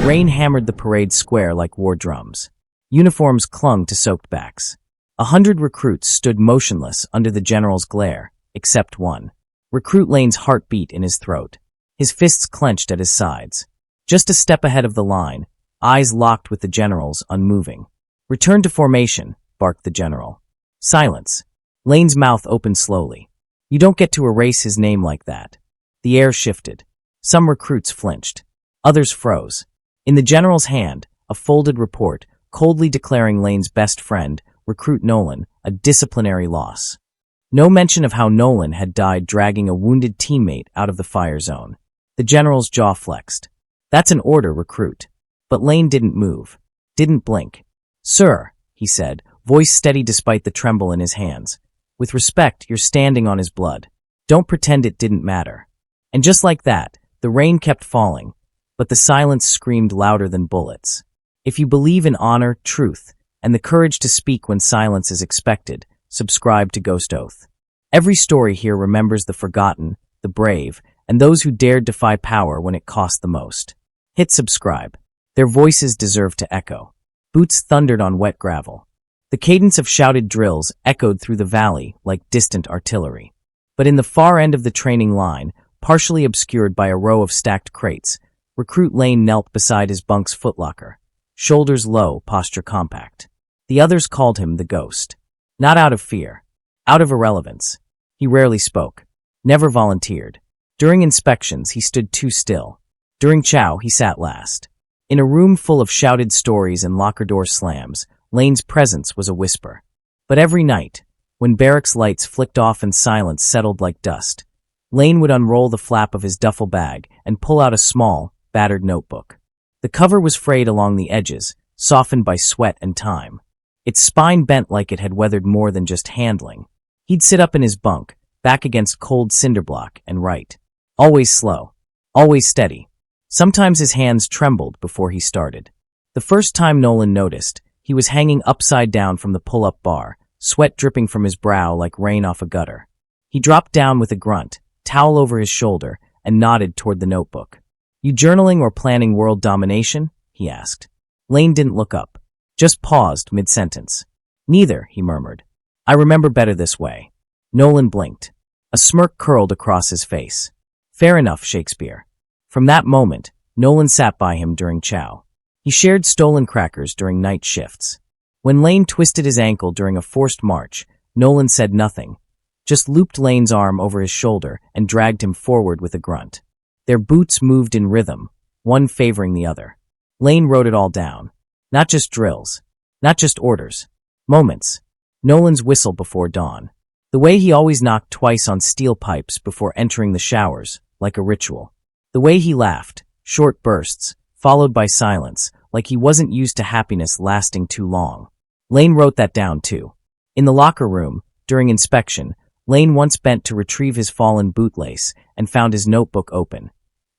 Rain hammered the parade square like war drums. Uniforms clung to soaked backs. 100 recruits stood motionless under the general's glare, except one. Recruit Lane's heart beat in his throat. His fists clenched at his sides. Just a step ahead of the line, eyes locked with the general's, unmoving. "Return to formation," barked the general. Silence. Lane's mouth opened slowly. "You don't get to erase his name like that." The air shifted. Some recruits flinched. Others froze. In the general's hand, a folded report, coldly declaring Lane's best friend, Recruit Nolan, a disciplinary loss. No mention of how Nolan had died dragging a wounded teammate out of the fire zone. The general's jaw flexed. "That's an order, recruit." But Lane didn't move. Didn't blink. "Sir," he said, voice steady despite the tremble in his hands. "With respect, you're standing on his blood. Don't pretend it didn't matter." And just like that, the rain kept falling, but the silence screamed louder than bullets. If you believe in honor, truth, and the courage to speak when silence is expected, subscribe to Ghost Oath. Every story here remembers the forgotten, the brave, and those who dared defy power when it cost the most. Hit subscribe. Their voices deserve to echo. Boots thundered on wet gravel. The cadence of shouted drills echoed through the valley like distant artillery. But in the far end of the training line, partially obscured by a row of stacked crates, Recruit Lane knelt beside his bunk's footlocker, shoulders low, posture compact. The others called him the Ghost. Not out of fear, out of irrelevance. He rarely spoke, never volunteered. During inspections, he stood too still. During chow, he sat last. In a room full of shouted stories and locker door slams, Lane's presence was a whisper. But every night, when barracks lights flicked off and silence settled like dust, Lane would unroll the flap of his duffel bag and pull out a small, battered notebook. The cover was frayed along the edges, softened by sweat and time. Its spine bent like it had weathered more than just handling. He'd sit up in his bunk, back against cold cinder block, and write. Always slow. Always steady. Sometimes his hands trembled before he started. The first time Nolan noticed, he was hanging upside down from the pull-up bar, sweat dripping from his brow like rain off a gutter. He dropped down with a grunt, towel over his shoulder, and nodded toward the notebook. "You journaling or planning world domination?" he asked. Lane didn't look up, just paused mid-sentence. "Neither," he murmured. "I remember better this way." Nolan blinked. A smirk curled across his face. "Fair enough, Shakespeare." From that moment, Nolan sat by him during chow. He shared stolen crackers during night shifts. When Lane twisted his ankle during a forced march, Nolan said nothing, just looped Lane's arm over his shoulder and dragged him forward with a grunt. Their boots moved in rhythm, one favoring the other. Lane wrote it all down. Not just drills. Not just orders. Moments. Nolan's whistle before dawn. The way he always knocked twice on steel pipes before entering the showers, like a ritual. The way he laughed, short bursts, followed by silence, like he wasn't used to happiness lasting too long. Lane wrote that down too. In the locker room, during inspection, Lane once bent to retrieve his fallen bootlace and found his notebook open,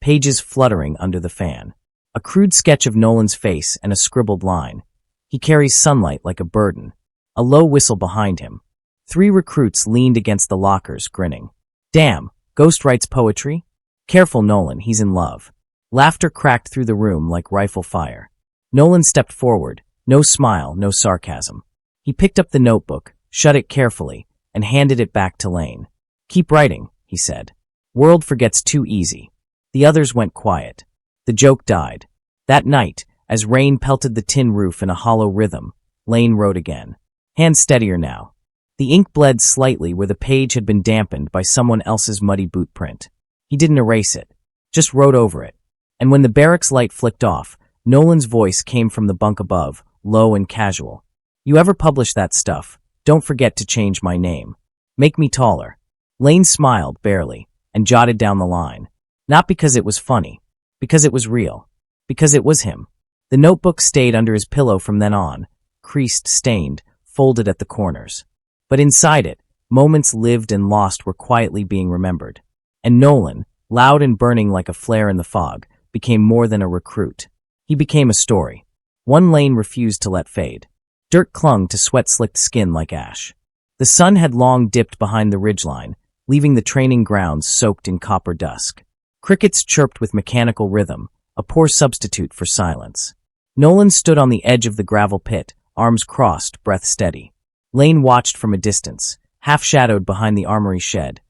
pages fluttering under the fan. A crude sketch of Nolan's face and a scribbled line. "He carries sunlight like a burden." A low whistle behind him. 3 recruits leaned against the lockers, grinning. "Damn, Ghost writes poetry?" "Careful, Nolan, he's in love." Laughter cracked through the room like rifle fire. Nolan stepped forward, no smile, no sarcasm. He picked up the notebook, shut it carefully, and handed it back to Lane. "Keep writing," he said. "World forgets too easy." The others went quiet. The joke died. That night, as rain pelted the tin roof in a hollow rhythm, Lane wrote again. Hands steadier now. The ink bled slightly where the page had been dampened by someone else's muddy boot print. He didn't erase it, just wrote over it. And when the barracks light flicked off, Nolan's voice came from the bunk above, low and casual. "You ever publish that stuff, don't forget to change my name. Make me taller." Lane smiled, barely, and jotted down the line. Not because it was funny, because it was real, because it was him. The notebook stayed under his pillow from then on, creased, stained, folded at the corners. But inside it, moments lived and lost were quietly being remembered. And Nolan, loud and burning like a flare in the fog, became more than a recruit. He became a story. One Lane refused to let fade. Dirt clung to sweat-slicked skin like ash. The sun had long dipped behind the ridgeline, leaving the training grounds soaked in copper dusk. Crickets chirped with mechanical rhythm, a poor substitute for silence. Nolan stood on the edge of the gravel pit, arms crossed, breath steady. Lane watched from a distance, half-shadowed behind the armory shed,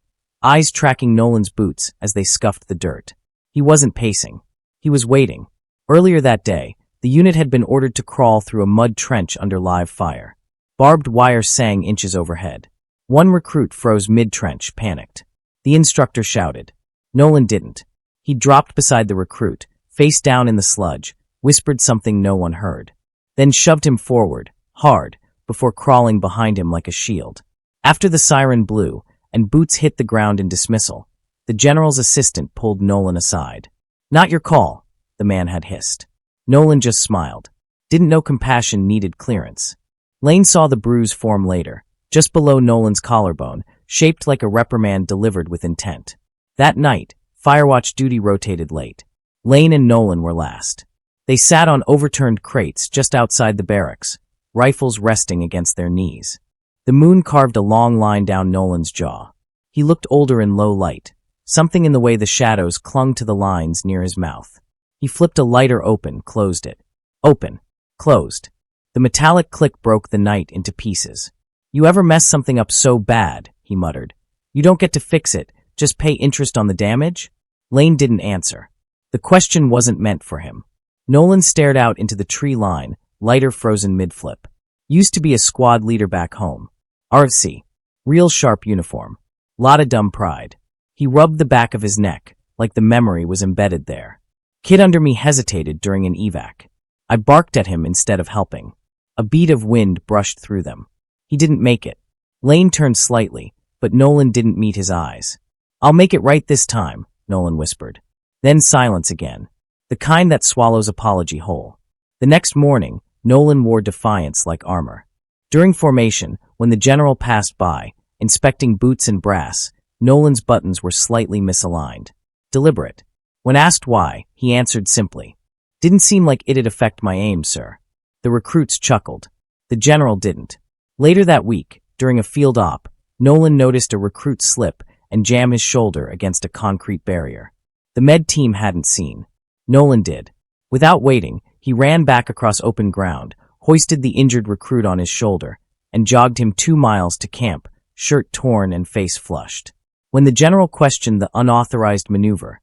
eyes tracking Nolan's boots as they scuffed the dirt. He wasn't pacing. He was waiting. Earlier that day, the unit had been ordered to crawl through a mud trench under live fire. Barbed wire sang inches overhead. One recruit froze mid-trench, panicked. The instructor shouted. Nolan didn't. He dropped beside the recruit, face down in the sludge, whispered something no one heard, then shoved him forward, hard, before crawling behind him like a shield. After the siren blew, and boots hit the ground in dismissal, the general's assistant pulled Nolan aside. "Not your call," the man had hissed. Nolan just smiled. Didn't know compassion needed clearance. Lane saw the bruise form later, just below Nolan's collarbone, shaped like a reprimand delivered with intent. That night, Firewatch duty rotated late. Lane and Nolan were last. They sat on overturned crates just outside the barracks, rifles resting against their knees. The moon carved a long line down Nolan's jaw. He looked older in low light, something in the way the shadows clung to the lines near his mouth. He flipped a lighter open, closed it. Open. Closed. The metallic click broke the night into pieces. "You ever mess something up so bad," he muttered. "You don't get to fix it, just pay interest on the damage?" Lane didn't answer. The question wasn't meant for him. Nolan stared out into the tree line, lighter frozen mid-flip. Used to be a squad leader back home. RFC. Real sharp uniform. Lotta dumb pride. He rubbed the back of his neck, like the memory was embedded there. Kid under me hesitated during an evac. I barked at him instead of helping. A bead of wind brushed through them. He didn't make it. Lane turned slightly, but Nolan didn't meet his eyes. "I'll make it right this time," Nolan whispered. Then silence again. The kind that swallows apology whole. The next morning, Nolan wore defiance like armor. During formation, when the general passed by, inspecting boots and brass, Nolan's buttons were slightly misaligned. Deliberate. When asked why, he answered simply, "Didn't seem like it'd affect my aim, sir." The recruits chuckled. The general didn't. Later that week, during a field op, Nolan noticed a recruit slip and jam his shoulder against a concrete barrier. The med team hadn't seen. Nolan did. Without waiting, he ran back across open ground, hoisted the injured recruit on his shoulder, and jogged him 2 miles to camp, shirt torn and face flushed. When the general questioned the unauthorized maneuver,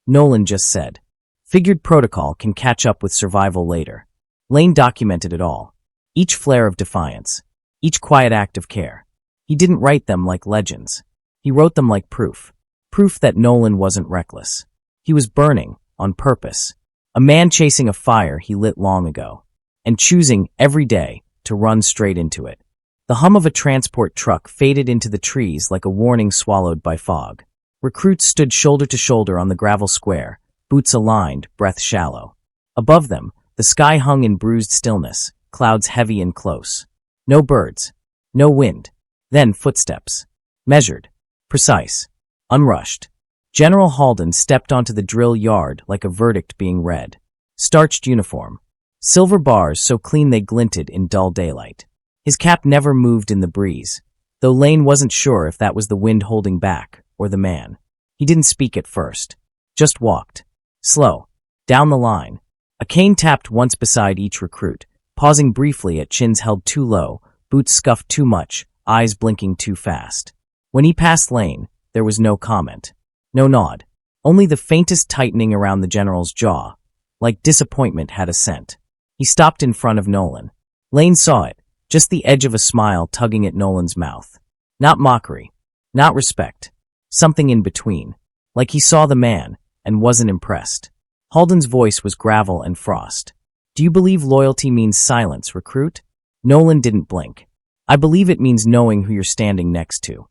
Nolan just said, "Figured protocol can catch up with survival later." Lane documented it all. Each flare of defiance. Each quiet act of care. He didn't write them like legends. He wrote them like proof. Proof that Nolan wasn't reckless. He was burning, on purpose. A man chasing a fire he lit long ago. And choosing, every day, to run straight into it. The hum of a transport truck faded into the trees like a warning swallowed by fog. Recruits stood shoulder to shoulder on the gravel square, boots aligned, breath shallow. Above them, the sky hung in bruised stillness, clouds heavy and close. No birds. No wind. Then footsteps. Measured. Precise. Unrushed. General Halden stepped onto the drill yard like a verdict being read. Starched uniform. Silver bars so clean they glinted in dull daylight. His cap never moved in the breeze, though Lane wasn't sure if that was the wind holding back or the man. He didn't speak at first. Just walked. Slow. Down the line. A cane tapped once beside each recruit, pausing briefly at chins held too low, boots scuffed too much, eyes blinking too fast. When he passed Lane, there was no comment. No nod. Only the faintest tightening around the general's jaw, like disappointment had a scent. He stopped in front of Nolan. Lane saw it, just the edge of a smile tugging at Nolan's mouth. Not mockery. Not respect. Something in between. Like he saw the man, and wasn't impressed. Halden's voice was gravel and frost. "Do you believe loyalty means silence, recruit?" Nolan didn't blink. "I believe it means knowing who you're standing next to."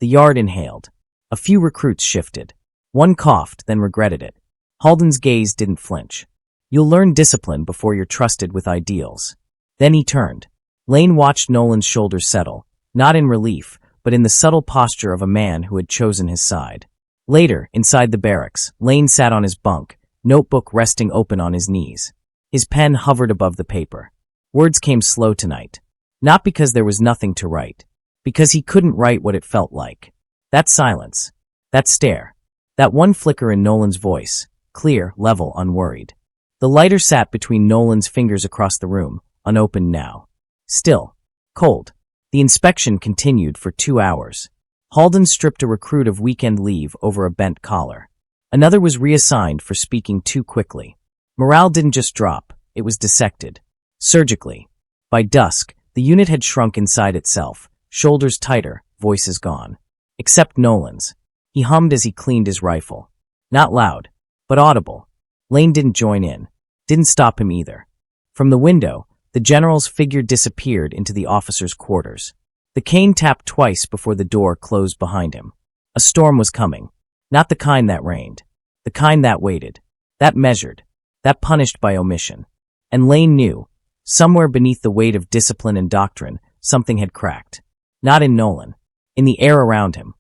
The yard inhaled. A few recruits shifted. One coughed, then regretted it. Halden's gaze didn't flinch. "You'll learn discipline before you're trusted with ideals." Then he turned. Lane watched Nolan's shoulders settle, not in relief, but in the subtle posture of a man who had chosen his side. Later, inside the barracks, Lane sat on his bunk, notebook resting open on his knees. His pen hovered above the paper. Words came slow tonight. Not because there was nothing to write. Because he couldn't write what it felt like. That silence. That stare. That one flicker in Nolan's voice. clear, level, unworried. The lighter sat between Nolan's fingers across the room, unopened now. Still. Cold. The inspection continued for 2 hours. Halden stripped a recruit of weekend leave over a bent collar. Another was reassigned for speaking too quickly. Morale didn't just drop, it was dissected. Surgically. By dusk, the unit had shrunk inside itself, shoulders tighter, voices gone. Except Nolan's. He hummed as he cleaned his rifle. Not loud, but audible. Lane didn't join in. Didn't stop him either. From the window, the general's figure disappeared into the officer's quarters. The cane tapped twice before the door closed behind him. A storm was coming. Not the kind that rained. The kind that waited. That measured. That punished by omission. And Lane knew, somewhere beneath the weight of discipline and doctrine, something had cracked. Not in Nolan. In the air around him.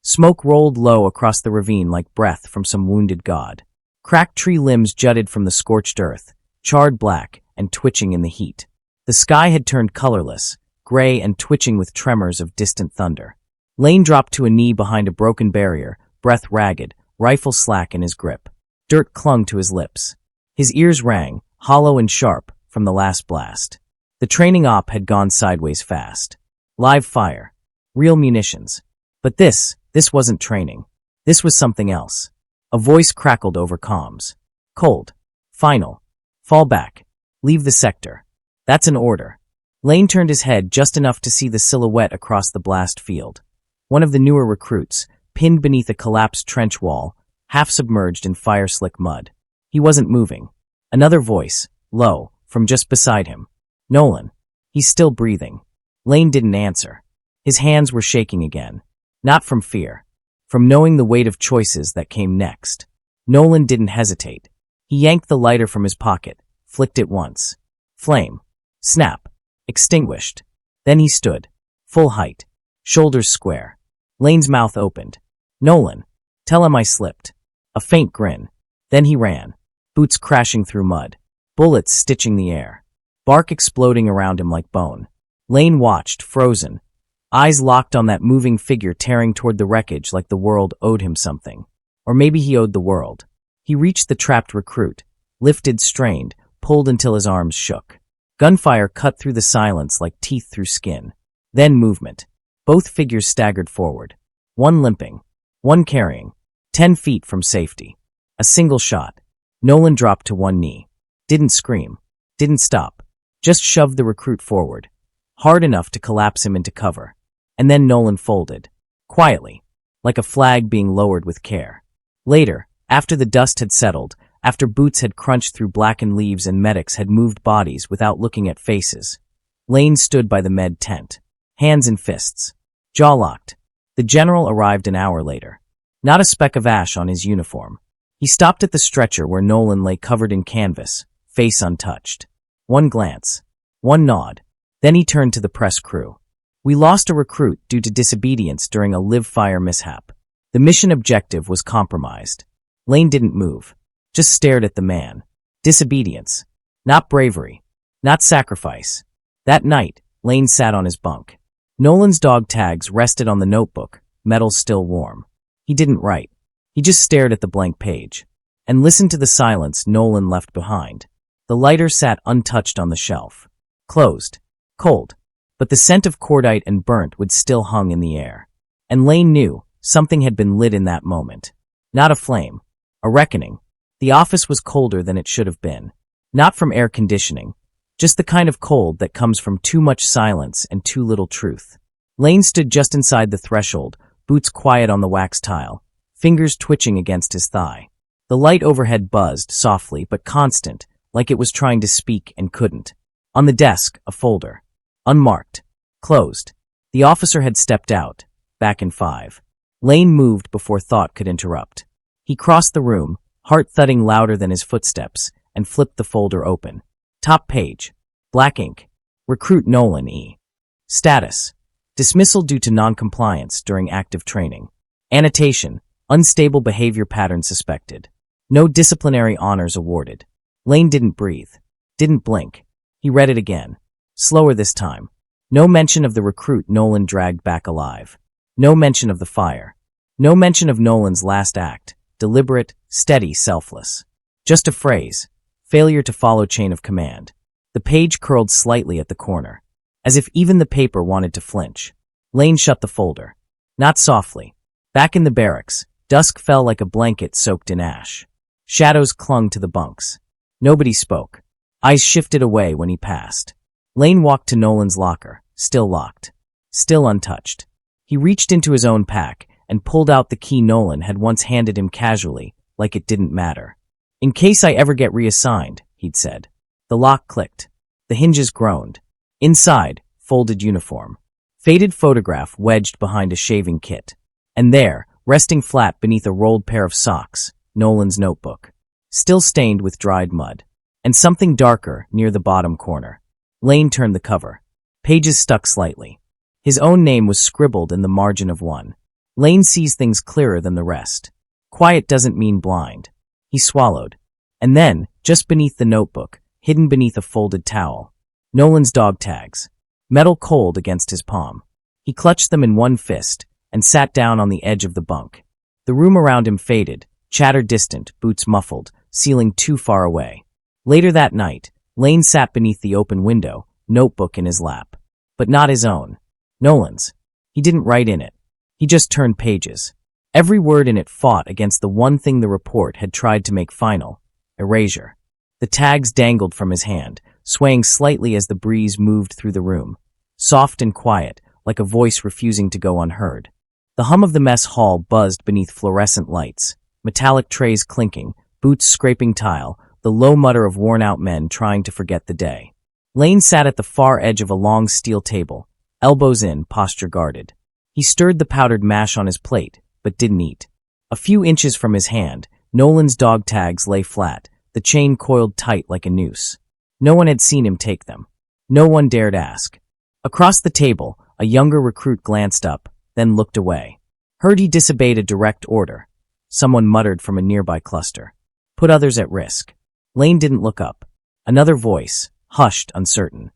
Smoke rolled low across the ravine like breath from some wounded god. Cracked tree limbs jutted from the scorched earth, charred black and twitching in the heat. The sky had turned colorless, gray and twitching with tremors of distant thunder. Lane dropped to a knee behind a broken barrier, breath ragged, rifle slack in his grip. Dirt clung to his lips. His ears rang, hollow and sharp, from the last blast. The training op had gone sideways fast. Live fire. Real munitions. But this wasn't training. This was something else. A voice crackled over comms. Cold. Final. Fall back. Leave the sector. That's an order. Lane turned his head just enough to see the silhouette across the blast field. One of the newer recruits, pinned beneath a collapsed trench wall, half submerged in fire-slick mud. He wasn't moving. Another voice, low, from just beside him. Nolan. He's still breathing. Lane didn't answer. His hands were shaking again. Not from fear. From knowing the weight of choices that came next. Nolan didn't hesitate. He yanked the lighter from his pocket, flicked it once. Flame. Snap. Extinguished. Then he stood. Full height. Shoulders square. Lane's mouth opened. Nolan. Tell him I slipped. A faint grin. Then he ran. Boots crashing through mud. Bullets stitching the air. Bark exploding around him like bone. Lane watched, frozen. Eyes locked on that moving figure tearing toward the wreckage like the world owed him something. Or maybe he owed the world. He reached the trapped recruit. Lifted, strained, pulled until his arms shook. Gunfire cut through the silence like teeth through skin. Then movement. Both figures staggered forward. One limping. One carrying. 10 feet from safety. A single shot. Nolan dropped to one knee. Didn't scream. Didn't stop. Just shoved the recruit forward. Hard enough to collapse him into cover. And then Nolan folded. Quietly. Like a flag being lowered with care. Later, after the dust had settled, after boots had crunched through blackened leaves and medics had moved bodies without looking at faces, Lane stood by the med tent. Hands in fists. Jaw locked. The general arrived an hour later. Not a speck of ash on his uniform. He stopped at the stretcher where Nolan lay covered in canvas, face untouched. One glance. One nod. Then he turned to the press crew. We lost a recruit due to disobedience during a live-fire mishap. The mission objective was compromised. Lane didn't move. Just stared at the man. Disobedience. Not bravery. Not sacrifice. That night, Lane sat on his bunk. Nolan's dog tags rested on the notebook, metal still warm. He didn't write. He just stared at the blank page. And listened to the silence Nolan left behind. The lighter sat untouched on the shelf. Closed. Cold. But the scent of cordite and burnt would still hung in the air. And Lane knew something had been lit in that moment. Not a flame. A reckoning. The office was colder than it should have been. Not from air conditioning. Just the kind of cold that comes from too much silence and too little truth. Lane stood just inside the threshold, boots quiet on the wax tile, fingers twitching against his thigh. The light overhead buzzed, softly but constant, like it was trying to speak and couldn't. On the desk, a folder. Unmarked. Closed. The officer had stepped out, back in 5. Lane moved before thought could interrupt. He crossed the room, heart thudding louder than his footsteps, and flipped the folder open. Top page. Black ink. Recruit Nolan E. Status. Dismissal due to noncompliance during active training. Annotation. Unstable behavior pattern suspected. No disciplinary honors awarded. Lane didn't breathe. Didn't blink. He read it again. Slower this time. No mention of the recruit Nolan dragged back alive. No mention of the fire. No mention of Nolan's last act. Deliberate, steady, selfless. Just a phrase. Failure to follow chain of command. The page curled slightly at the corner, as if even the paper wanted to flinch. Lane shut the folder. Not softly. Back in the barracks, dusk fell like a blanket soaked in ash. Shadows clung to the bunks. Nobody spoke. Eyes shifted away when he passed. Lane walked to Nolan's locker, still locked, still untouched. He reached into his own pack and pulled out the key Nolan had once handed him casually, like it didn't matter. "In case I ever get reassigned," he'd said. The lock clicked. The hinges groaned. Inside, folded uniform. Faded photograph wedged behind a shaving kit. And there, resting flat beneath a rolled pair of socks, Nolan's notebook. Still stained with dried mud. And something darker near the bottom corner. Lane turned the cover. Pages stuck slightly. His own name was scribbled in the margin of one. Lane sees things clearer than the rest. Quiet doesn't mean blind. He swallowed. And then, just beneath the notebook, hidden beneath a folded towel, Nolan's dog tags. Metal cold against his palm. He clutched them in one fist and sat down on the edge of the bunk. The room around him faded, chatter distant, boots muffled, ceiling too far away. Later that night, Lane sat beneath the open window, notebook in his lap. But not his own. Nolan's. He didn't write in it. He just turned pages. Every word in it fought against the one thing the report had tried to make final: erasure. The tags dangled from his hand, swaying slightly as the breeze moved through the room. Soft and quiet, like a voice refusing to go unheard. The hum of the mess hall buzzed beneath fluorescent lights, metallic trays clinking, boots scraping tile, the low mutter of worn-out men trying to forget the day. Lane sat at the far edge of a long steel table, elbows in, posture guarded. He stirred the powdered mash on his plate, but didn't eat. A few inches from his hand, Nolan's dog tags lay flat, the chain coiled tight like a noose. No one had seen him take them. No one dared ask. Across the table, a younger recruit glanced up, then looked away. Heard he disobeyed a direct order. Someone muttered from a nearby cluster. Put others at risk. Lane didn't look up. Another voice, hushed, uncertain.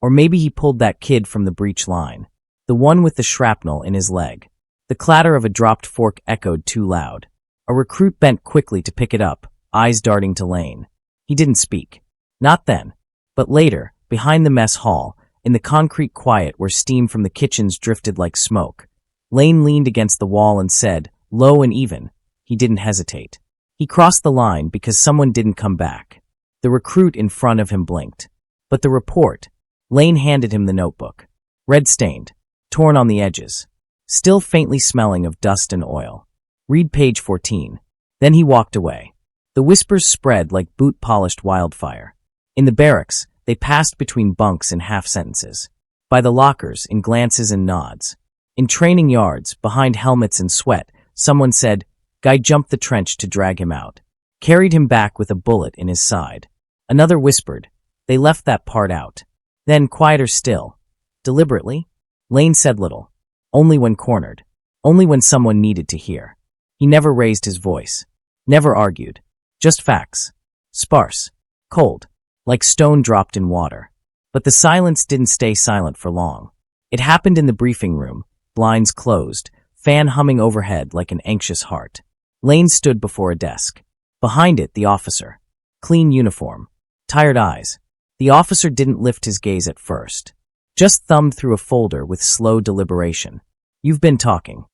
Or maybe he pulled that kid from the breach line. The one with the shrapnel in his leg. The clatter of a dropped fork echoed too loud. A recruit bent quickly to pick it up, eyes darting to Lane. He didn't speak. Not then. But later, behind the mess hall, in the concrete quiet where steam from the kitchens drifted like smoke, Lane leaned against the wall and said, low and even. He didn't hesitate. He crossed the line because someone didn't come back. The recruit in front of him blinked. But the report. Lane handed him the notebook. Red-stained, torn on the edges, still faintly smelling of dust and oil. Read page 14. Then he walked away. The whispers spread like boot-polished wildfire. In the barracks, they passed between bunks in half-sentences. By the lockers, in glances and nods. In training yards, behind helmets and sweat, someone said, "Guy jumped the trench to drag him out. Carried him back with a bullet in his side." Another whispered, "They left that part out." Then, quieter still, deliberately, Lane said little. Only when cornered. Only when someone needed to hear. He never raised his voice. Never argued. Just facts. Sparse. Cold. Like stone dropped in water. But the silence didn't stay silent for long. It happened in the briefing room, blinds closed, fan humming overhead like an anxious heart. Lane stood before a desk. Behind it, the officer. Clean uniform. Tired eyes. The officer didn't lift his gaze at first. Just thumbed through a folder with slow deliberation. "You've been talking."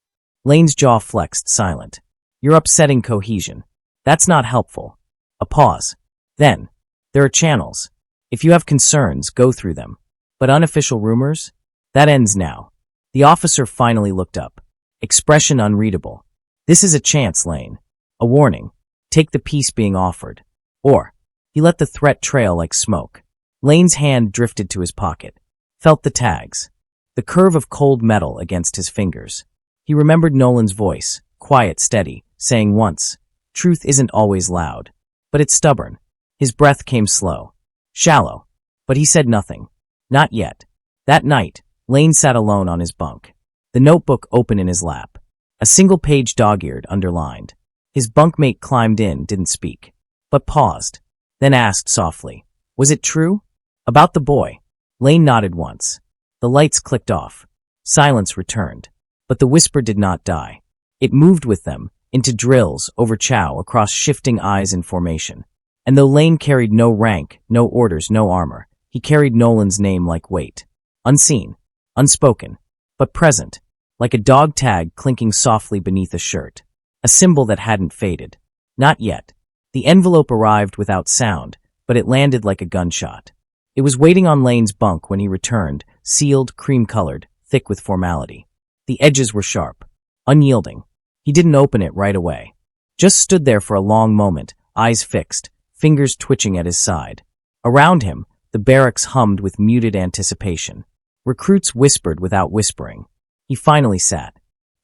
Lane's jaw flexed, silent. "You're upsetting cohesion. That's not helpful." A pause. Then, "There are channels. If you have concerns, go through them. But unofficial rumors? That ends now." The officer finally looked up. Expression unreadable. "This is a chance, Lane. A warning. Take the peace being offered. Or," he let the threat trail like smoke. Lane's hand drifted to his pocket. Felt the tags. The curve of cold metal against his fingers. He remembered Nolan's voice, quiet, steady, saying once, "Truth isn't always loud. But it's stubborn." His breath came slow. Shallow. But he said nothing. Not yet. That night, Lane sat alone on his bunk. The notebook open in his lap. A single page dog-eared, underlined. His bunkmate climbed in, didn't speak. But paused. Then asked softly, "Was it true?" "About the boy." Lane nodded once. The lights clicked off. Silence returned. But the whisper did not die. It moved with them, into drills, over chow, across shifting eyes in formation. And though Lane carried no rank, no orders, no armor, he carried Nolan's name like weight. Unseen, unspoken, but present, like a dog tag clinking softly beneath a shirt. A symbol that hadn't faded. Not yet. The envelope arrived without sound, but it landed like a gunshot. It was waiting on Lane's bunk when he returned, sealed, cream-colored, thick with formality. The edges were sharp, unyielding. He didn't open it right away. Just stood there for a long moment, eyes fixed, fingers twitching at his side. Around him, the barracks hummed with muted anticipation. Recruits whispered without whispering. He finally sat.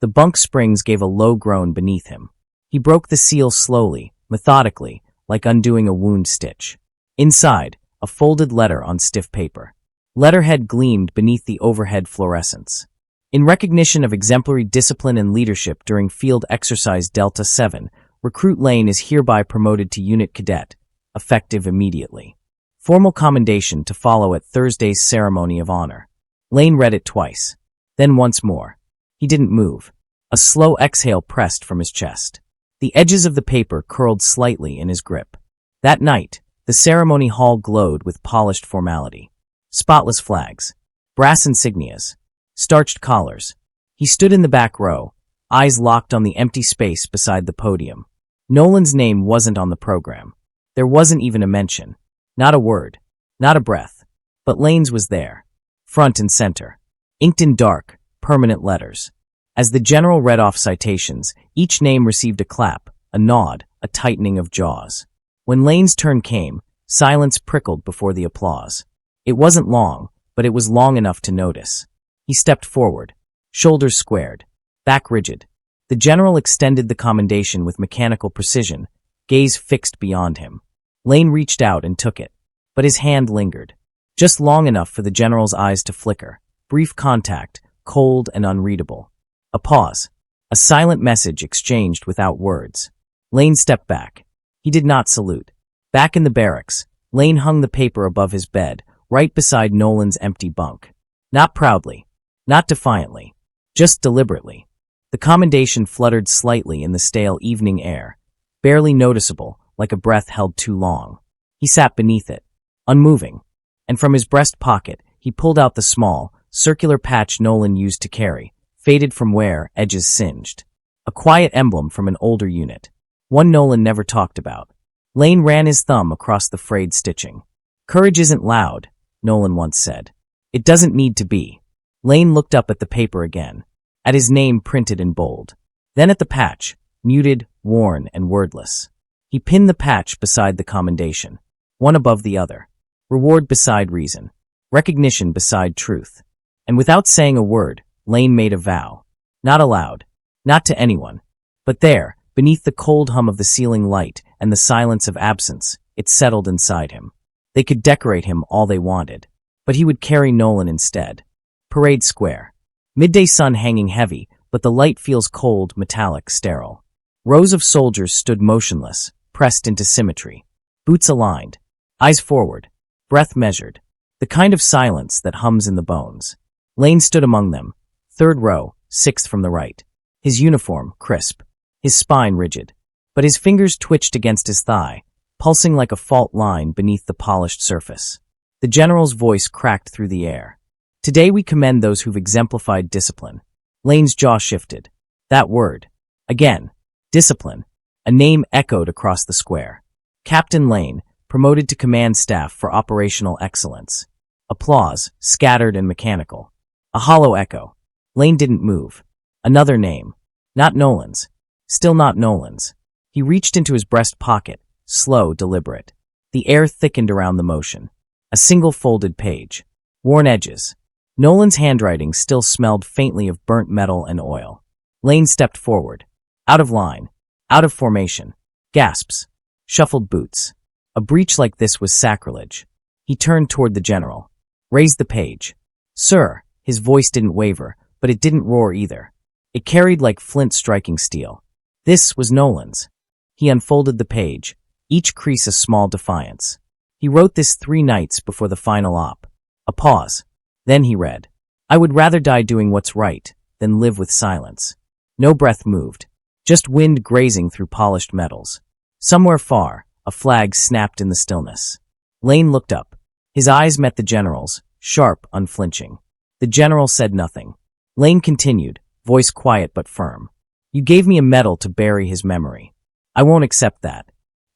The bunk springs gave a low groan beneath him. He broke the seal slowly, methodically, like undoing a wound stitch. Inside, a folded letter on stiff paper. Letterhead gleamed beneath the overhead fluorescence. In recognition of exemplary discipline and leadership during Field Exercise Delta 7, Recruit Lane is hereby promoted to Unit Cadet, effective immediately. Formal commendation to follow at Thursday's ceremony of honor. Lane read it twice. Then once more. He didn't move. A slow exhale pressed from his chest. The edges of the paper curled slightly in his grip. That night, the ceremony hall glowed with polished formality. Spotless flags. Brass insignias. Starched collars. He stood in the back row, eyes locked on the empty space beside the podium. Nolan's name wasn't on the program. There wasn't even a mention. Not a word. Not a breath. But Lane's was there. Front and center. Inked in dark, permanent letters. As the general read off citations, each name received a clap, a nod, a tightening of jaws. When Lane's turn came, silence prickled before the applause. It wasn't long, but it was long enough to notice. He stepped forward, shoulders squared, back rigid. The general extended the commendation with mechanical precision, gaze fixed beyond him. Lane reached out and took it, but his hand lingered. Just long enough for the general's eyes to flicker. Brief contact, cold and unreadable. A pause. A silent message exchanged without words. Lane stepped back. He did not salute. Back in the barracks, Lane hung the paper above his bed, right beside Nolan's empty bunk. Not proudly. Not defiantly. Just deliberately. The commendation fluttered slightly in the stale evening air, barely noticeable, like a breath held too long. He sat beneath it, unmoving, and from his breast pocket, he pulled out the small, circular patch Nolan used to carry, faded from wear, edges singed. A quiet emblem from an older unit. One Nolan never talked about. Lane ran his thumb across the frayed stitching. Courage isn't loud, Nolan once said. It doesn't need to be. Lane looked up at the paper again, at his name printed in bold. Then at the patch, muted, worn, and wordless. He pinned the patch beside the commendation, one above the other. Reward beside reason. Recognition beside truth. And without saying a word, Lane made a vow. Not aloud. Not to anyone. But there, beneath the cold hum of the ceiling light and the silence of absence, it settled inside him. They could decorate him all they wanted. But he would carry Nolan instead. Parade Square. Midday sun hanging heavy, but the light feels cold, metallic, sterile. Rows of soldiers stood motionless, pressed into symmetry. Boots aligned. Eyes forward. Breath measured. The kind of silence that hums in the bones. Lane stood among them. Third row, sixth from the right. His uniform, crisp. His spine rigid. But his fingers twitched against his thigh, pulsing like a fault line beneath the polished surface. The general's voice cracked through the air. Today we commend those who've exemplified discipline. Lane's jaw shifted. That word. Again. Discipline. A name echoed across the square. Captain Lane, promoted to command staff for operational excellence. Applause, scattered and mechanical. A hollow echo. Lane didn't move. Another name. Not Nolan's. Still not Nolan's. He reached into his breast pocket, slow, deliberate. The air thickened around the motion. A single folded page. Worn edges. Nolan's handwriting still smelled faintly of burnt metal and oil. Lane stepped forward. Out of line. Out of formation. Gasps. Shuffled boots. A breach like this was sacrilege. He turned toward the general. Raised the page. Sir, his voice didn't waver, but it didn't roar either. It carried like flint striking steel. This was Nolan's. He unfolded the page, each crease a small defiance. He wrote this 3 nights before the final op. A pause. Then he read, I would rather die doing what's right than live with silence. No breath moved. just wind grazing through polished metals. Somewhere far, a flag snapped in the stillness. Lane looked up. His eyes met the general's, sharp, unflinching. The general said nothing. Lane continued, voice quiet but firm. You gave me a medal to bury his memory. I won't accept that.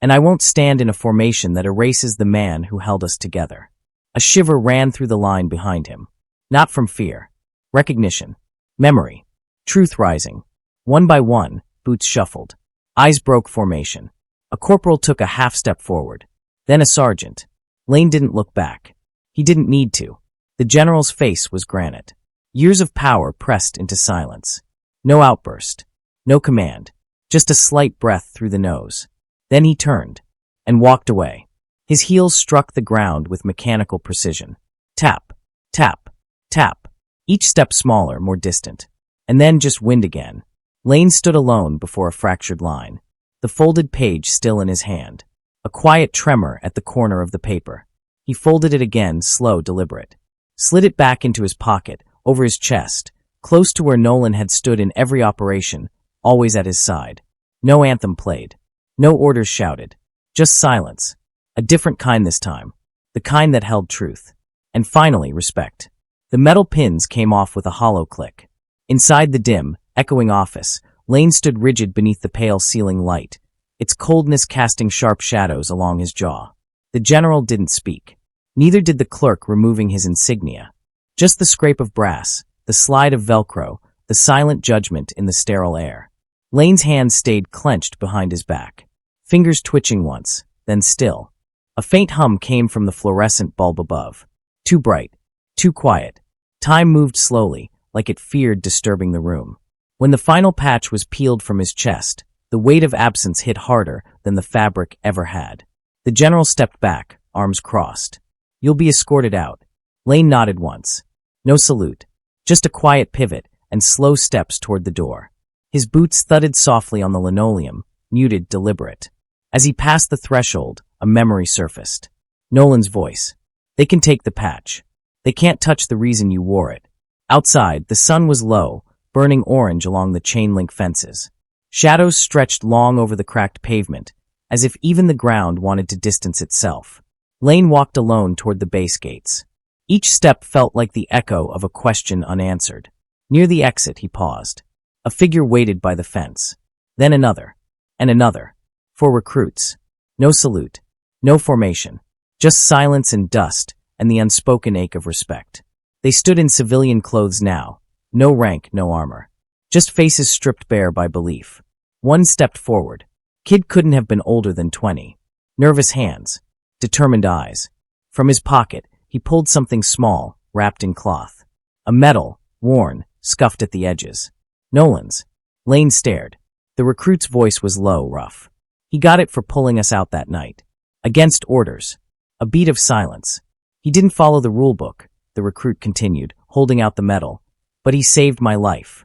And I won't stand in a formation that erases the man who held us together. A shiver ran through the line behind him. Not from fear. Recognition. Memory. Truth rising. One by one, boots shuffled. Eyes broke formation. A corporal took a half step forward. Then a sergeant. Lane didn't look back. He didn't need to. The general's face was granite. Years of power pressed into silence. No outburst. No command. Just a slight breath through the nose. Then he turned and walked away. His heels struck the ground with mechanical precision. Tap, tap, tap. Each step smaller, more distant. And then just wind again. Lane stood alone before a fractured line. The folded page still in his hand. A quiet tremor at the corner of the paper. He folded it again, slow, deliberate. Slid it back into his pocket, over his chest, close to where Nolan had stood in every operation, always at his side. No anthem played. No orders shouted. Just silence. A different kind this time. The kind that held truth. And finally, respect. The metal pins came off with a hollow click. Inside the dim, echoing office, Lane stood rigid beneath the pale ceiling light, its coldness casting sharp shadows along his jaw. The general didn't speak. Neither did the clerk removing his insignia. Just the scrape of brass, the slide of Velcro, the silent judgment in the sterile air. Lane's hands stayed clenched behind his back. Fingers twitching once, then still. A faint hum came from the fluorescent bulb above. Too bright. Too quiet. Time moved slowly, like it feared disturbing the room. When the final patch was peeled from his chest, the weight of absence hit harder than the fabric ever had. The general stepped back, arms crossed. You'll be escorted out. Lane nodded once. No salute. Just a quiet pivot and slow steps toward the door. His boots thudded softly on the linoleum, muted, deliberate. As he passed the threshold, a memory surfaced. Nolan's voice. They can take the patch. They can't touch the reason you wore it. Outside, the sun was low, burning orange along the chain-link fences. Shadows stretched long over the cracked pavement, as if even the ground wanted to distance itself. Lane walked alone toward the base gates. Each step felt like the echo of a question unanswered. Near the exit, he paused. A figure waited by the fence. Then another. And another. For recruits. No salute. No formation. Just silence and dust, and the unspoken ache of respect. They stood in civilian clothes now. No rank, no armor. Just faces stripped bare by belief. One stepped forward. Kid couldn't have been older than 20. Nervous hands. Determined eyes. From his pocket, he pulled something small, wrapped in cloth. A medal, worn, scuffed at the edges. Nolan's. Lane stared. The recruit's voice was low, rough. He got it for pulling us out that night. Against orders. A beat of silence. He didn't follow the rule book, the recruit continued, holding out the medal. But he saved my life.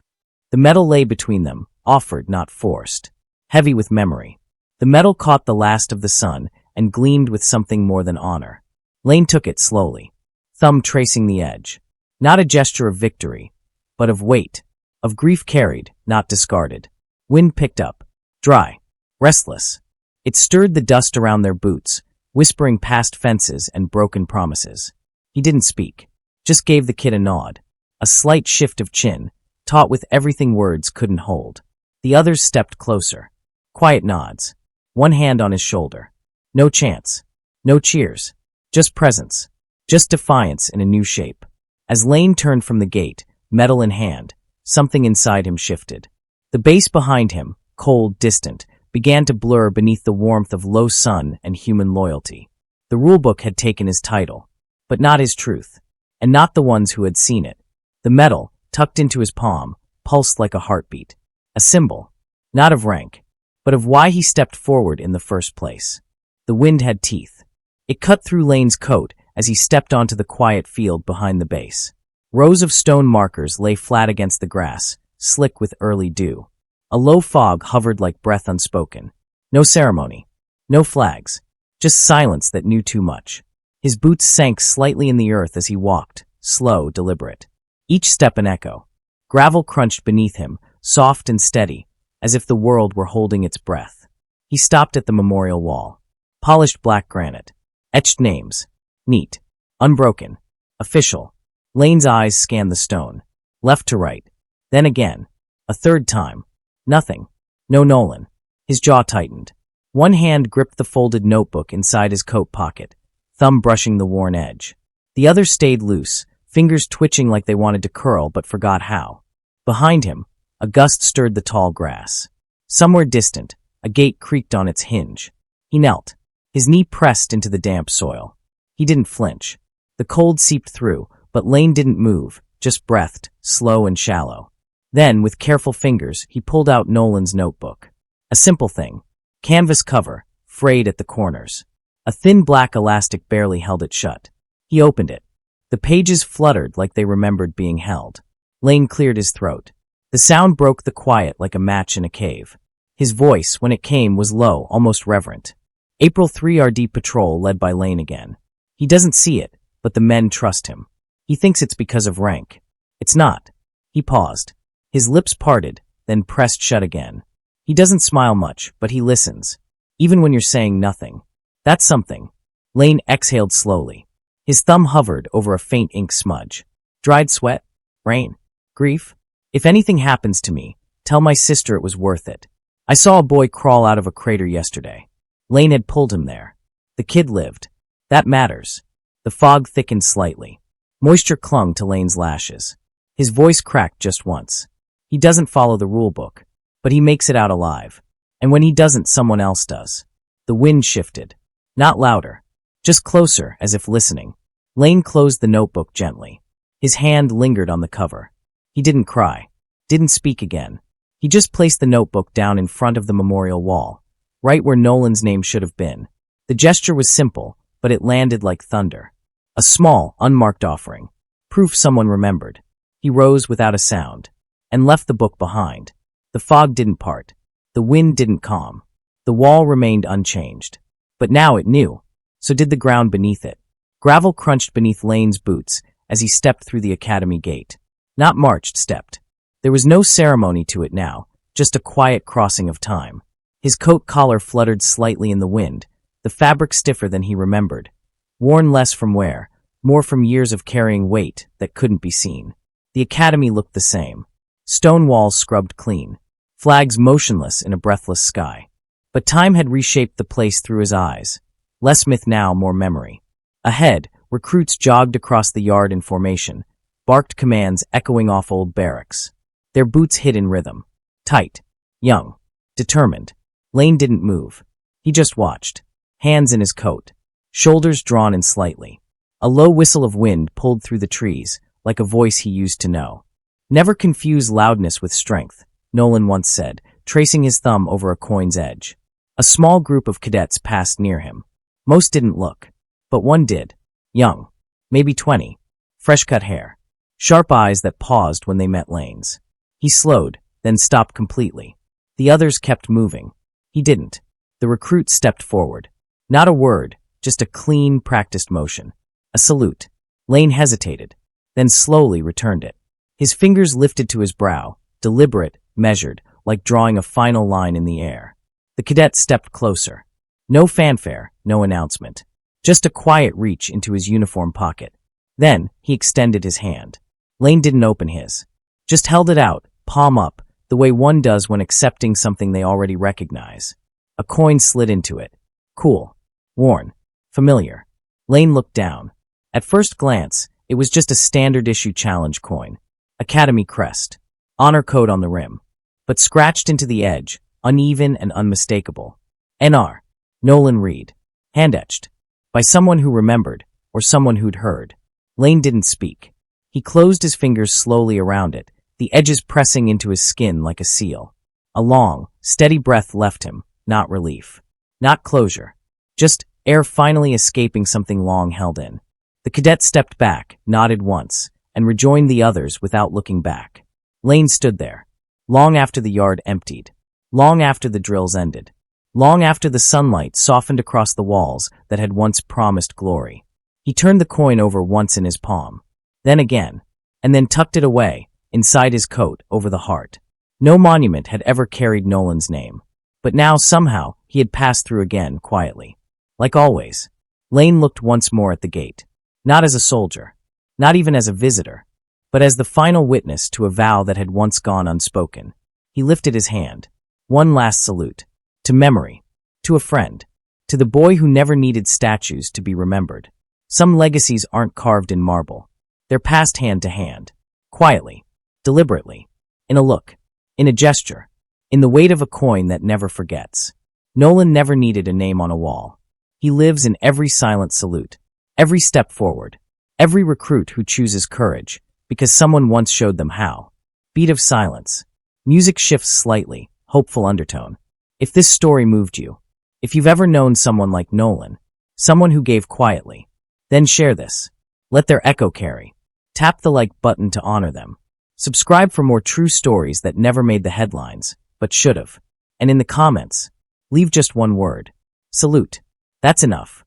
The medal lay between them, offered, not forced. Heavy with memory. The medal caught the last of the sun and gleamed with something more than honor. Lane took it slowly, thumb tracing the edge. Not a gesture of victory, but of weight, of grief carried, not discarded. Wind picked up, dry, restless. It stirred the dust around their boots, whispering past fences and broken promises. He didn't speak, just gave the kid a nod, a slight shift of chin, taut with everything words couldn't hold. The others stepped closer. Quiet nods, one hand on his shoulder. No chance, no cheers, just presence, just defiance in a new shape. As Lane turned from the gate, medal in hand, something inside him shifted. The base behind him, cold, distant, began to blur beneath the warmth of low sun and human loyalty. The rulebook had taken his title, but not his truth, and not the ones who had seen it. The medal, tucked into his palm, pulsed like a heartbeat. A symbol, not of rank, but of why he stepped forward in the first place. The wind had teeth. It cut through Lane's coat as he stepped onto the quiet field behind the base. Rows of stone markers lay flat against the grass, slick with early dew. A low fog hovered like breath unspoken. No ceremony. No flags. Just silence that knew too much. His boots sank slightly in the earth as he walked, slow, deliberate. Each step an echo. Gravel crunched beneath him, soft and steady, as if the world were holding its breath. He stopped at the memorial wall. Polished black granite. Etched names. Neat. Unbroken. Official. Lane's eyes scanned the stone. Left to right. Then again. A third time. Nothing. No Nolan. His jaw tightened. One hand gripped the folded notebook inside his coat pocket, thumb brushing the worn edge. The other stayed loose, fingers twitching like they wanted to curl but forgot how. Behind him, a gust stirred the tall grass. Somewhere distant, a gate creaked on its hinge. He knelt. His knee pressed into the damp soil. He didn't flinch. The cold seeped through, but Lane didn't move, just breathed, slow and shallow. Then, with careful fingers, he pulled out Nolan's notebook. A simple thing. Canvas cover, frayed at the corners. A thin black elastic barely held it shut. He opened it. The pages fluttered like they remembered being held. Lane cleared his throat. The sound broke the quiet like a match in a cave. His voice, when it came, was low, almost reverent. April 3 RD Patrol led by Lane again. He doesn't see it, but the men trust him. He thinks it's because of rank. It's not. He paused. His lips parted, then pressed shut again. He doesn't smile much, but he listens. Even when you're saying nothing. That's something. Lane exhaled slowly. His thumb hovered over a faint ink smudge. Dried sweat? Rain? Grief? If anything happens to me, tell my sister it was worth it. I saw a boy crawl out of a crater yesterday. Lane had pulled him there. The kid lived. That matters. The fog thickened slightly. Moisture clung to Lane's lashes. His voice cracked just once. He doesn't follow the rule book, but he makes it out alive. And when he doesn't, someone else does. The wind shifted. Not louder. Just closer, as if listening. Lane closed the notebook gently. His hand lingered on the cover. He didn't cry. Didn't speak again. He just placed the notebook down in front of the memorial wall, right where Nolan's name should have been. The gesture was simple, but it landed like thunder. A small, unmarked offering. Proof someone remembered. He rose without a sound, and left the book behind. The fog didn't part. The wind didn't calm. The wall remained unchanged. But now it knew. So did the ground beneath it. Gravel crunched beneath Lane's boots as he stepped through the academy gate. Not marched, stepped. There was no ceremony to it now, just a quiet crossing of time. His coat collar fluttered slightly in the wind, the fabric stiffer than he remembered. Worn less from wear, more from years of carrying weight that couldn't be seen. The academy looked the same. Stone walls scrubbed clean. Flags motionless in a breathless sky. But time had reshaped the place through his eyes. Less myth now, more memory. Ahead, recruits jogged across the yard in formation, barked commands echoing off old barracks. Their boots hit in rhythm. Tight. Young. Determined. Lane didn't move. He just watched. Hands in his coat. Shoulders drawn in slightly. A low whistle of wind pulled through the trees, like a voice he used to know. Never confuse loudness with strength, Nolan once said, tracing his thumb over a coin's edge. A small group of cadets passed near him. Most didn't look. But one did. Young. Maybe 20. Fresh-cut hair. Sharp eyes that paused when they met Lane's. He slowed, then stopped completely. The others kept moving. He didn't. The recruit stepped forward. Not a word, just a clean, practiced motion. A salute. Lane hesitated, then slowly returned it. His fingers lifted to his brow, deliberate, measured, like drawing a final line in the air. The cadet stepped closer. No fanfare, no announcement. Just a quiet reach into his uniform pocket. Then, he extended his hand. Lane didn't open his. Just held it out, palm up, the way one does when accepting something they already recognize. A coin slid into it. Cool. Worn. Familiar. Lane looked down. At first glance, it was just a standard-issue challenge coin. Academy crest. Honor code on the rim. But scratched into the edge, uneven and unmistakable. NR. Nolan Reed. Hand-etched. By someone who remembered, or someone who'd heard. Lane didn't speak. He closed his fingers slowly around it, the edges pressing into his skin like a seal. A long, steady breath left him, not relief. Not closure. Just air finally escaping something long held in. The cadet stepped back, nodded once, and rejoined the others without looking back. Lane stood there. Long after the yard emptied. Long after the drills ended. Long after the sunlight softened across the walls that had once promised glory. He turned the coin over once in his palm. Then again. And then tucked it away, inside his coat, over the heart. No monument had ever carried Nolan's name. But now, somehow, he had passed through again, quietly. Like always, Lane looked once more at the gate. Not as a soldier. Not even as a visitor. But as the final witness to a vow that had once gone unspoken. He lifted his hand. One last salute. To memory. To a friend. To the boy who never needed statues to be remembered. Some legacies aren't carved in marble. They're passed hand to hand. Quietly. Deliberately. In a look. In a gesture. In the weight of a coin that never forgets. Nolan never needed a name on a wall. He lives in every silent salute. Every step forward. Every recruit who chooses courage. Because someone once showed them how. Beat of silence. Music shifts slightly. Hopeful undertone. If this story moved you. If you've ever known someone like Nolan. Someone who gave quietly. Then share this. Let their echo carry. Tap the like button to honor them. Subscribe for more true stories that never made the headlines, but should've. And in the comments, leave just one word. Salute. That's enough.